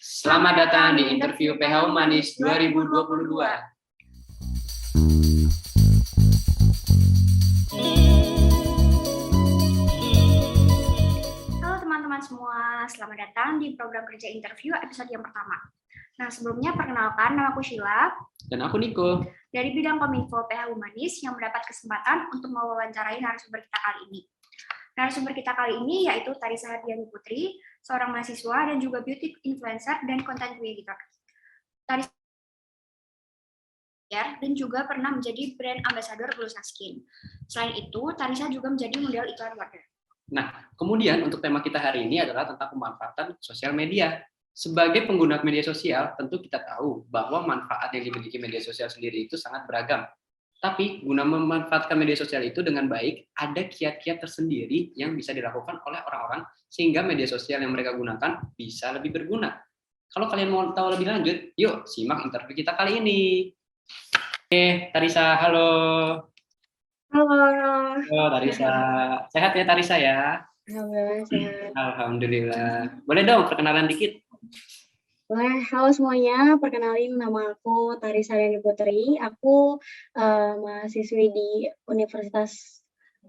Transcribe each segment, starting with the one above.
Selamat datang di interview PH Humanis 2022. Halo teman-teman semua, selamat datang di program kerja interview episode yang pertama. Nah, sebelumnya perkenalkan, nama aku Sheila. Dan aku Niko. Dari bidang Kominfo PH Humanis yang mendapat kesempatan untuk mewawancarai narasumber kita kali ini. Narasumber kita kali ini yaitu Tarisa Hardiani Putri, seorang mahasiswa dan juga beauty influencer dan content creator. Tarisa dan juga pernah menjadi brand ambassador Blusa Skin. Selain itu, Tarisa juga menjadi model iklan water. Nah, kemudian untuk tema kita hari ini adalah tentang pemanfaatan sosial media. Sebagai pengguna media sosial, tentu kita tahu bahwa manfaat yang dimiliki media sosial sendiri itu sangat beragam. Tapi, guna memanfaatkan media sosial itu dengan baik, ada kiat-kiat tersendiri yang bisa dilakukan oleh orang-orang sehingga media sosial yang mereka gunakan bisa lebih berguna. Kalau kalian mau tahu lebih lanjut, yuk simak interview kita kali ini. Oke, Tarisa, halo. Halo. Halo Tarisa. Sehat ya Tarisa ya? Alhamdulillah sehat. Alhamdulillah. Boleh dong perkenalan dikit? Boleh. Halo semuanya, perkenalin nama aku Tarisa Hardiani Putri. Aku mahasiswi di Universitas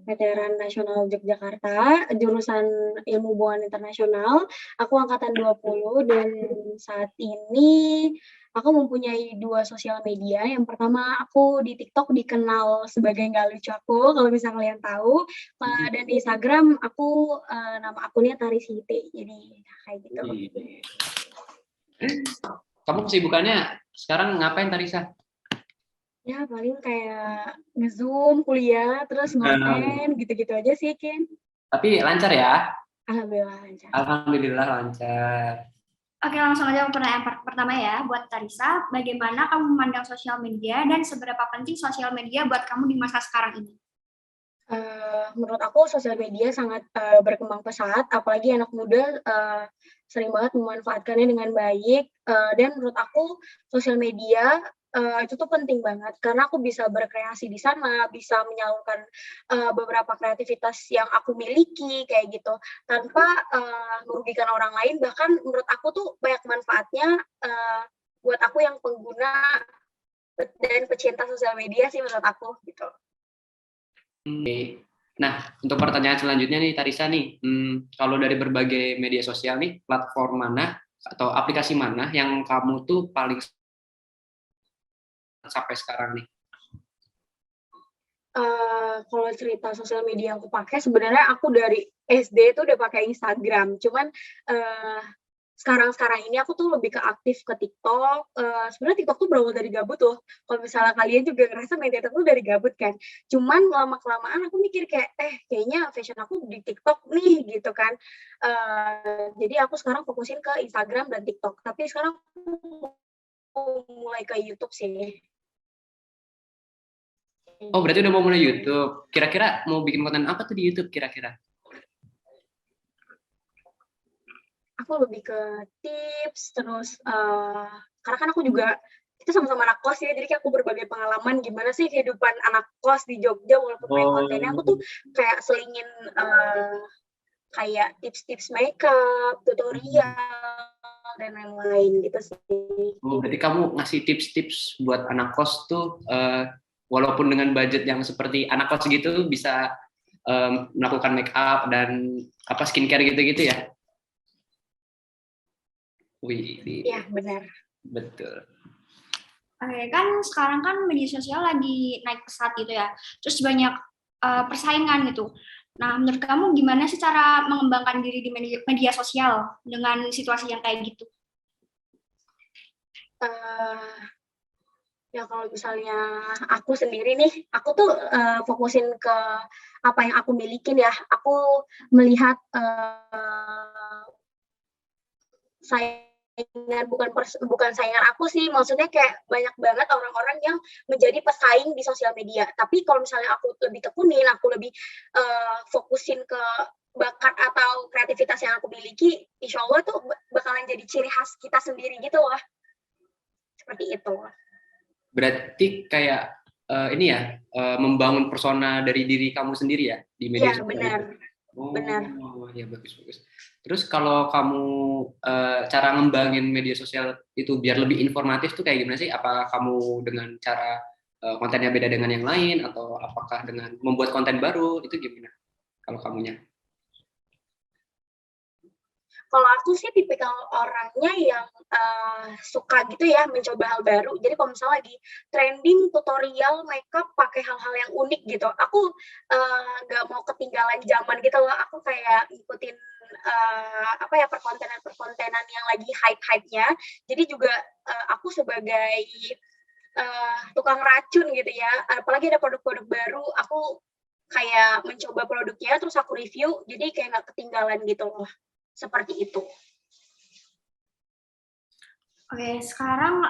Veteran Nasional Yogyakarta, jurusan Ilmu Hubungan Internasional. Aku angkatan 20 dan saat ini aku mempunyai 2 sosial media. Yang pertama, aku di TikTok dikenal sebagai nggak lucu aku, kalau bisa kalian tahu. Dan di Instagram, aku nama akunnya Tarisite. Jadi kayak gitu. Kamu kesibukannya sekarang ngapain Tarisa? Ya paling kayak nge-zoom, kuliah, terus konten, gitu-gitu aja sih, Ken. Tapi lancar ya? Alhamdulillah lancar. Alhamdulillah lancar. Oke, langsung aja pertanyaan pertama ya buat Tarisa. Bagaimana kamu memandang sosial media dan seberapa penting sosial media buat kamu di masa sekarang ini? Menurut aku sosial media sangat berkembang pesat, apalagi anak muda sering banget memanfaatkannya dengan baik. Dan menurut aku sosial media itu tuh penting banget karena aku bisa berkreasi di sana, bisa menyalurkan beberapa kreativitas yang aku miliki kayak gitu tanpa merugikan orang lain. Bahkan menurut aku tuh banyak manfaatnya buat aku yang pengguna dan pecinta sosial media sih menurut aku gitu. Nah, untuk pertanyaan selanjutnya nih Tarisa nih, kalau dari berbagai media sosial nih, platform mana atau aplikasi mana yang kamu tuh paling sampai sekarang nih? Kalau cerita sosial media yang aku pakai, sebenarnya aku dari SD itu udah pakai Instagram. Cuman sekarang ini aku tuh lebih ke aktif ke TikTok. Sebenarnya TikTok tuh berawal dari gabut loh. Kalau misalnya kalian juga ngerasa main TikTok tuh dari gabut kan. Cuman lama-kelamaan aku mikir kayak, kayaknya fashion aku di TikTok nih gitu kan. Jadi aku sekarang fokusin ke Instagram dan TikTok. Tapi sekarang aku mulai ke YouTube sih. Oh, berarti udah mau mulai YouTube. Kira-kira mau bikin konten apa tuh di YouTube kira-kira? Aku lebih ke tips, terus karena kan aku juga kita sama-sama anak kos ya, jadi kayak aku berbagai pengalaman gimana sih kehidupan anak kos di Jogja walaupun main kontennya aku tuh kayak selingin kayak tips-tips makeup, tutorial dan lain-lain gitu sih. Oh, berarti kamu ngasih tips-tips buat anak kos tuh walaupun dengan budget yang seperti anak kos gitu bisa melakukan make up dan skincare gitu-gitu ya? Wih, iya benar. Betul. Oke, kan sekarang kan media sosial lagi naik pesat gitu ya. Terus banyak persaingan gitu. Nah, menurut kamu gimana sih cara mengembangkan diri di media sosial dengan situasi yang kayak gitu? Ya kalau misalnya aku sendiri nih, aku tuh fokusin ke apa yang aku milikin ya. Aku melihat saingan bukan saingan aku sih, maksudnya kayak banyak banget orang-orang yang menjadi pesaing di sosial media. Tapi kalau misalnya aku lebih tekunin, aku lebih fokusin ke bakat atau kreativitas yang aku miliki, insya Allah tuh bakalan jadi ciri khas kita sendiri gitu loh. Seperti itu. Berarti kayak ini ya, membangun persona dari diri kamu sendiri ya di media sosial. Benar. Benar. Ya bagus. Terus kalau kamu cara ngembangin media sosial itu biar lebih informatif tuh kayak gimana sih? Apa kamu dengan cara kontennya beda dengan yang lain atau apakah dengan membuat konten baru itu gimana? Kalau kamunya? Kalau aku sih tipikal orangnya yang suka gitu ya mencoba hal baru. Jadi kalau misalnya lagi trending tutorial makeup pakai hal-hal yang unik gitu, aku nggak mau ketinggalan zaman gitu loh. Aku kayak ngikutin perkontenan yang lagi hype-hype-nya. Jadi juga aku sebagai tukang racun gitu ya. Apalagi ada produk-produk baru, aku kayak mencoba produknya terus aku review. Jadi kayak nggak ketinggalan gitu loh. Seperti itu. Oke, sekarang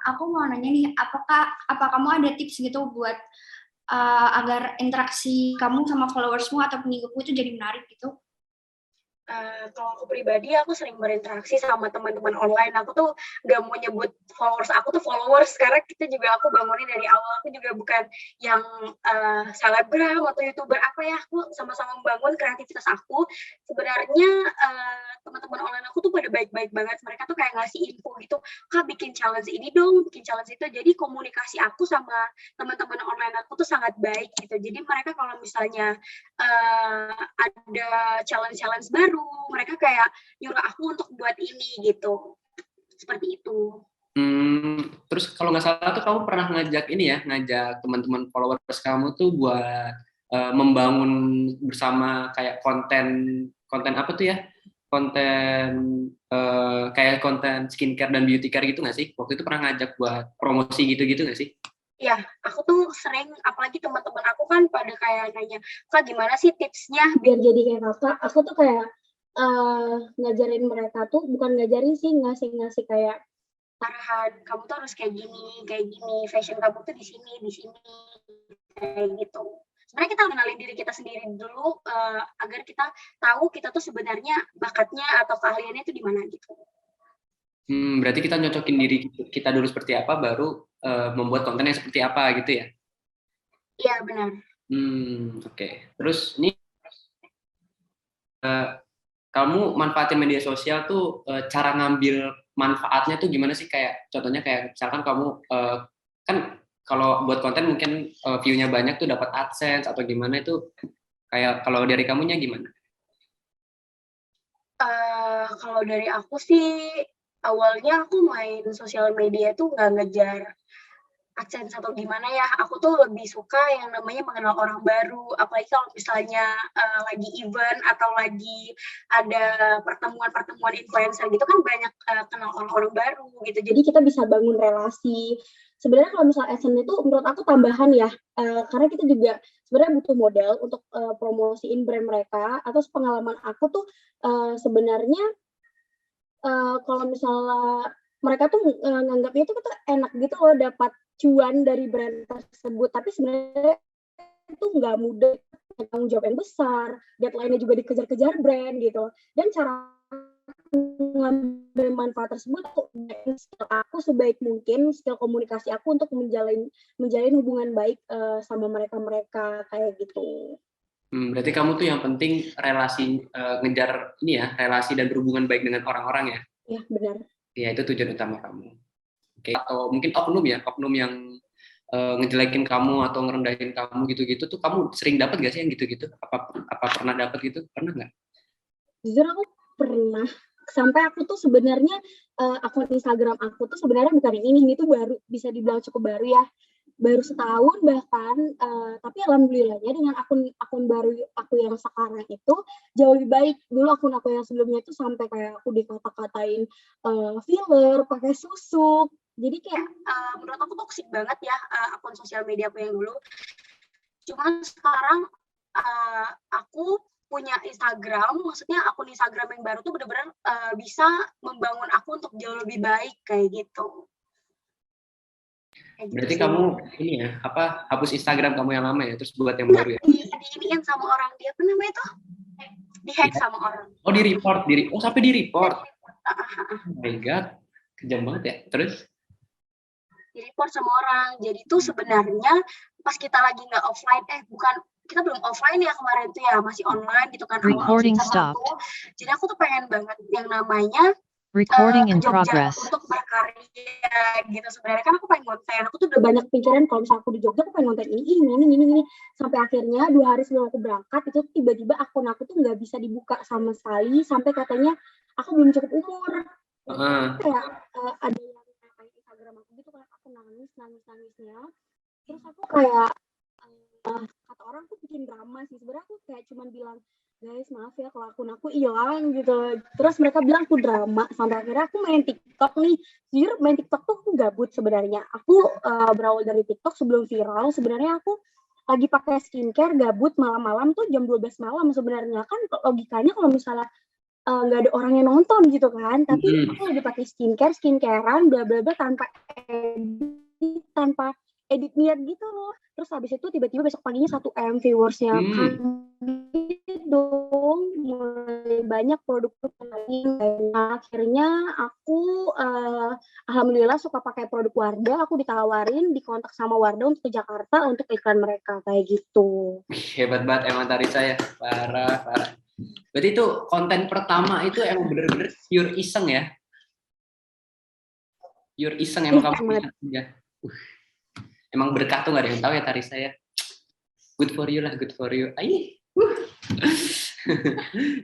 aku mau nanya nih, apa kamu ada tips gitu buat agar interaksi kamu sama followersmu atau pengikutmu itu jadi menarik gitu? Kalau aku pribadi, aku sering berinteraksi sama teman-teman online. Aku tuh nggak mau nyebut followers, aku tuh followers karena kita juga aku bangunin dari awal. Aku juga bukan yang selebgram atau youtuber apa ya. Aku sama-sama membangun kreativitas aku. Sebenarnya teman-teman online aku tuh pada baik-baik banget. Mereka tuh kayak ngasih info gitu, Kak bikin challenge ini dong, bikin challenge itu. Jadi komunikasi aku sama teman-teman online aku tuh sangat baik gitu. Jadi mereka kalau misalnya ada challenge baru, mereka kayak nyuruh aku untuk buat ini gitu, seperti itu. Terus kalau nggak salah tuh kamu pernah ngajak teman-teman followers kamu tuh buat membangun bersama kayak konten apa tuh ya? Konten kayak konten skincare dan beauty care gitu nggak sih? Waktu itu pernah ngajak buat promosi gitu-gitu nggak sih? Ya, aku tuh sering, apalagi teman-teman aku kan pada kayak nanya, Kak gimana sih tipsnya biar jadi kayak kakak? Aku tuh kayak ngajarin mereka tuh, bukan ngajarin sih, ngasih kayak arahan, kamu tuh harus kayak gini, fashion kamu tuh di sini, kayak gitu. Sebenarnya kita kenalin diri kita sendiri dulu agar kita tahu kita tuh sebenarnya bakatnya atau keahliannya itu di mana gitu. Berarti kita nyocokin diri kita dulu seperti apa, baru membuat konten yang seperti apa gitu ya? Iya benar. Oke. Terus ini kamu manfaatin media sosial tuh cara ngambil manfaatnya tuh gimana sih? Kayak contohnya kayak misalkan kamu kan kalau buat konten mungkin view-nya banyak tuh dapat AdSense atau gimana itu, kayak kalau dari kamunya gimana? Kalau dari aku sih awalnya aku main sosial media tuh nggak ngejar AdSense atau gimana ya, aku tuh lebih suka yang namanya mengenal orang baru, apalagi kalau misalnya lagi event atau lagi ada pertemuan influencer gitu kan banyak kenal orang-orang baru gitu, jadi kita bisa bangun relasi. Sebenarnya kalau misalnya AdSense itu menurut aku tambahan ya, karena kita juga sebenarnya butuh modal untuk promosiin brand mereka. Atau pengalaman aku tuh sebenarnya kalau misalnya mereka tuh nganggapnya itu kita enak gitu loh dapat cuan dari brand tersebut, tapi sebenarnya itu nggak mudah, tanggung jawab yang besar, deadline-nya juga dikejar-kejar brand gitu. Dan cara mengambil manfaat tersebut skill aku sebaik mungkin, skill komunikasi aku untuk menjalin hubungan baik sama mereka kayak gitu. Berarti kamu tuh yang penting relasi, ngejar ini ya, relasi dan berhubungan baik dengan orang-orang ya? Iya benar. Ya itu tujuan utama kamu. Oke. Atau mungkin oknum yang ngejelekin kamu atau ngerendahin kamu gitu-gitu tuh kamu sering dapat gak sih yang gitu-gitu? Apa pernah dapat gitu? Pernah nggak? Jujur aku pernah, sampai aku tuh sebenarnya akun Instagram aku tuh sebenarnya bukan yang ini tuh baru, bisa dibilang cukup baru ya, baru setahun bahkan, tapi alhamdulillahnya dengan akun baru aku yang sekarang itu jauh lebih baik. Dulu akun aku yang sebelumnya itu sampai kayak aku dikata-katain filler, pakai susuk. Jadi kayak menurut aku toksik banget ya akun sosial media aku yang dulu. Cuman sekarang aku punya Instagram, maksudnya akun Instagram yang baru tuh benar-benar bisa membangun aku untuk jauh lebih baik kayak gitu. Berarti kamu ini ya, hapus Instagram kamu yang lama ya, terus buat yang baru ya? Di-iniin sama orang, dia apa namanya tuh? Di-hack sama orang. Oh di-report, sampai di-report. Oh my god, kejam banget ya. Terus? Di-report sama orang. Jadi tuh sebenarnya pas kita lagi nggak offline, kita belum offline ya kemarin tuh ya, masih online gitu kan awal Recording semester stopped. 1. Jadi aku tuh pengen banget yang namanya Recording in ke Jogja progress. untuk berkarya gitu. Sebenarnya kan aku pengen konten, aku tuh udah banyak pikiran kalau misalnya aku di Jogja aku pengen konten ini, sampai akhirnya 2 hari sebelum aku berangkat itu tiba-tiba akun aku tuh nggak bisa dibuka sama sekali sampai katanya aku belum cukup umur. Kayak ada yang kayak Instagram aku gitu kan, aku nangisnya. Terus aku kayak kata orang tuh bikin drama sih. Sebenarnya aku kayak cuman bilang, guys maaf ya kalau akun aku hilang gitu. Terus mereka bilang aku drama. Sampai akhirnya aku main TikTok nih. Jujur main TikTok tuh aku gabut sebenarnya. Aku berawal dari TikTok sebelum viral. Sebenarnya aku lagi pakai skincare gabut malam-malam tuh jam 12 malam sebenarnya. Kan logikanya kalau misalnya nggak ada orang yang nonton gitu kan. Tapi aku lagi pakai skincarean bla bla bla tanpa edit niat gitu loh. Terus habis itu tiba-tiba besok paginya 1 M viewersnya kan dong, mulai banyak produk lain. Akhirnya aku alhamdulillah suka pakai produk Wardah, aku ditawarin dikontak sama Wardah untuk ke Jakarta untuk iklan mereka kayak gitu. Hebat banget emang Tarisa ya, parah. Berarti itu konten pertama itu emang bener-bener pure iseng ya? Pure iseng emang kamu ya? Emang berkah tuh gak ada yang tahu ya Tarisa ya. Good for you lah, good for you.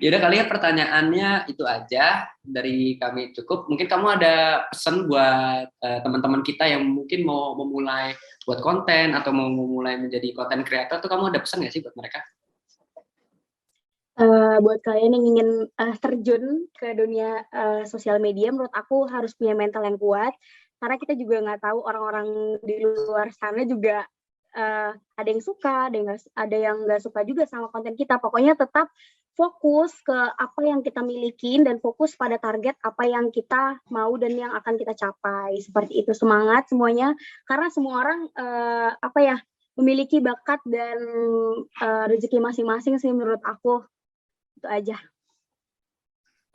Yaudah kali ya pertanyaannya itu aja dari kami cukup. Mungkin kamu ada pesan buat teman-teman kita yang mungkin mau memulai buat konten atau mau memulai menjadi konten creator tuh kamu ada pesan gak sih buat mereka? Buat kalian yang ingin terjun ke dunia sosial media, menurut aku harus punya mental yang kuat. Karena kita juga nggak tahu orang-orang di luar sana juga ada yang suka, ada yang nggak suka juga sama konten kita. Pokoknya tetap fokus ke apa yang kita miliki dan fokus pada target apa yang kita mau dan yang akan kita capai. Seperti itu, semangat semuanya. Karena semua orang memiliki bakat dan rezeki masing-masing sih menurut aku. Itu aja.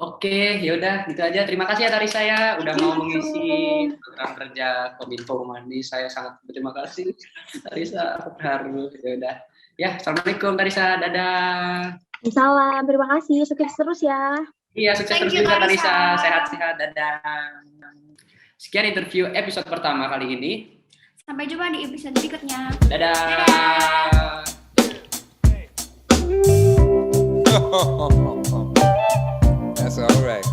Oke, yaudah gitu aja. Terima kasih ya Tarisa ya udah mau mengisi program kerja Kominfo Humanis. Saya sangat berterima kasih Tarisa, aku terharu. Yaudah. Ya, assalamualaikum Tarisa, dadah. Salam, terima kasih. Sukses terus ya. Iya, sukses terus juga Tarisa. Sehat-sehat, dadah. Sekian interview episode pertama kali ini. Sampai jumpa di episode berikutnya. Dadah. Dadah. That's all right.